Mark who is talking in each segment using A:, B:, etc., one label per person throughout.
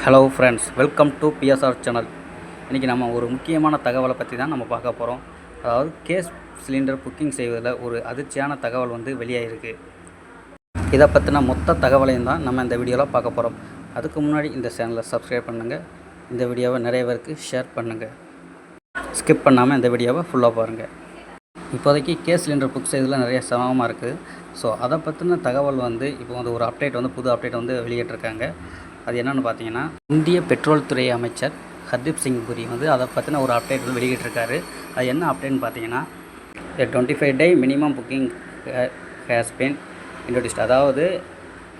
A: Hello friends, welcome to PSR channel. இன்றைக்கி நம்ம ஒரு முக்கியமான தகவலை பற்றி தான் நம்ம பார்க்க போகிறோம். அதாவது கேஸ் சிலிண்டர் புக்கிங் செய்வதில் ஒரு அதிர்ச்சியான தகவல் வெளியாகிருக்கு. இதை பற்றின மொத்த தகவலையும் தான் நம்ம இந்த வீடியோவில் பார்க்க போகிறோம். அதுக்கு முன்னாடி இந்த சேனலை சப்ஸ்கிரைப் பண்ணுங்கள். இந்த வீடியோவை நிறைய பேருக்கு ஷேர் பண்ணுங்கள். ஸ்கிப் பண்ணாமல் இந்த வீடியோவை ஃபுல்லாக பாருங்கள். இப்போதைக்கு கேஸ் சிலிண்டர் புக் செய்வதில் நிறைய சிரமமாக இருக்குது. ஸோ அதை பற்றின தகவல் இப்போ ஒரு அப்டேட் புது அப்டேட் வெளியிட்டிருக்காங்க. அது என்னென்னு பார்த்தீங்கன்னா, இந்திய பெட்ரோல் துறை அமைச்சர் ஹர்தீப் சிங் புரி அதை பற்றின ஒரு அப்டேட் வெளியிட்டிருக்காரு. அது என்ன அப்டேட்னு பார்த்தீங்கன்னா, 25 day minimum booking has been introduced. அதாவது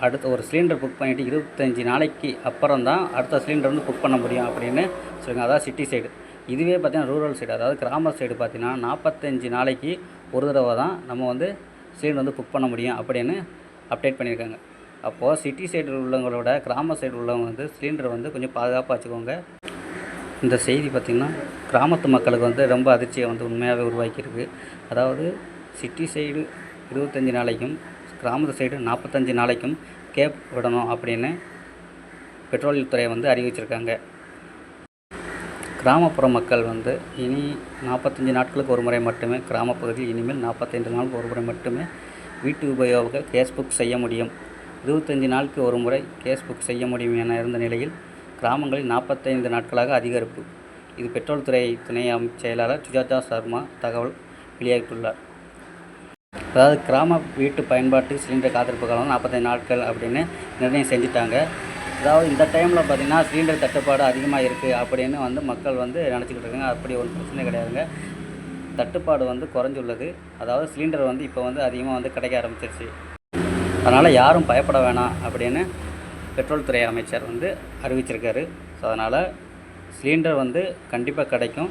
A: அடுத்த ஒரு சிலிண்டர் புக் பண்ணிவிட்டு 25 நாளைக்கு அப்புறம் தான் அடுத்த சிலிண்டர் புக் பண்ண முடியும் அப்படின்னு சொல்லுங்கள். அதாவது சிட்டி சைடு. இதுவே பார்த்திங்கன்னா ரூரல் சைடு, அதாவது கிராம சைடு பார்த்திங்கன்னா 45 நாளைக்கு ஒரு தடவை தான் நம்ம சிலிண்டர் புக் பண்ண முடியும் அப்படின்னு அப்டேட் பண்ணியிருக்காங்க. அப்போது சிட்டி சைடு உள்ளவங்களோட கிராம சைடு உள்ளவங்க சிலிண்டர் கொஞ்சம் பாதுகாப்பாக வச்சுக்கோங்க. இந்த செய்தி பார்த்திங்கன்னா கிராமத்து மக்களுக்கு ரொம்ப அதிர்ச்சியை உண்மையாகவே உருவாக்கியிருக்கு. அதாவது சிட்டி சைடு 25 நாளைக்கும் கிராமத்து சைடு 45 நாளைக்கும் கேப் விடணும் அப்படின்னு பெட்ரோலியல் துறை அறிவிச்சிருக்காங்க. கிராமப்புற மக்கள் இனி 45 நாட்களுக்கு ஒரு முறை மட்டுமே, கிராமப்பகுதியில் இனிமேல் 45 நாளுக்கு ஒரு முறை மட்டுமே வீட்டு உபயோக கேஸ் புக் செய்ய முடியும். 25 நாளுக்கு ஒரு முறை கேஸ் புக் செய்ய முடியும் என இருந்த நிலையில் கிராமங்களில் 45 நாட்களாக அதிகரிப்பு. இது பெட்ரோல் துறை துணை செயலாளர் சுஜாதா சர்மா தகவல் வெளியிட்டுள்ளார். அதாவது கிராம வீட்டு பயன்பாட்டு சிலிண்டர் காத்திருப்பு காலம் 45 நாட்கள் அப்படின்னு நிர்ணயம் செஞ்சுட்டாங்க. அதாவது இந்த டைமில் பார்த்திங்கன்னா சிலிண்டர் தட்டுப்பாடு அதிகமாக இருக்குது அப்படின்னு மக்கள் நினச்சிக்கிட்டு இருக்காங்க. அப்படி ஒரு பிரச்சனை கிடையாதுங்க. தட்டுப்பாடு குறைஞ்சுள்ளது. அதாவது சிலிண்டர் இப்போ அதிகமாக கிடைக்க ஆரம்பிச்சிருச்சு. அதனால் யாரும் பயப்பட வேணாம் அப்படின்னு பெட்ரோல் துறை அமைச்சர் அறிவிச்சிருக்காரு. ஸோ அதனால் சிலிண்டர் கண்டிப்பாக கிடைக்கும்.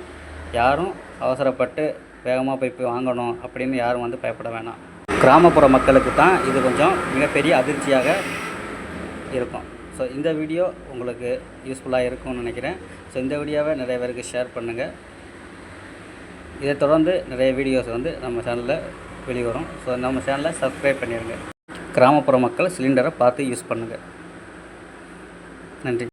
A: யாரும் அவசரப்பட்டு வேகமாக போய் வாங்கணும் அப்படின்னு யாரும் பயப்பட வேணாம். கிராமப்புற மக்களுக்கு தான் இது கொஞ்சம் மிகப்பெரிய அதிர்ச்சியாக இருக்கும். ஸோ இந்த வீடியோ உங்களுக்கு யூஸ்ஃபுல்லாக இருக்கும்னு நினைக்கிறேன். ஸோ இந்த வீடியோவை நிறைய பேருக்கு ஷேர் பண்ணுங்கள். இதை தொடர்ந்து நிறைய வீடியோஸ் நம்ம சேனலில் வெளிவரும். ஸோ நம்ம சேனலை சப்ஸ்கிரைப் பண்ணிடுங்க. கிராமப்புற மக்கள் சிலிண்டரை பார்த்து யூஸ் பண்ணுங்கள். நன்றி.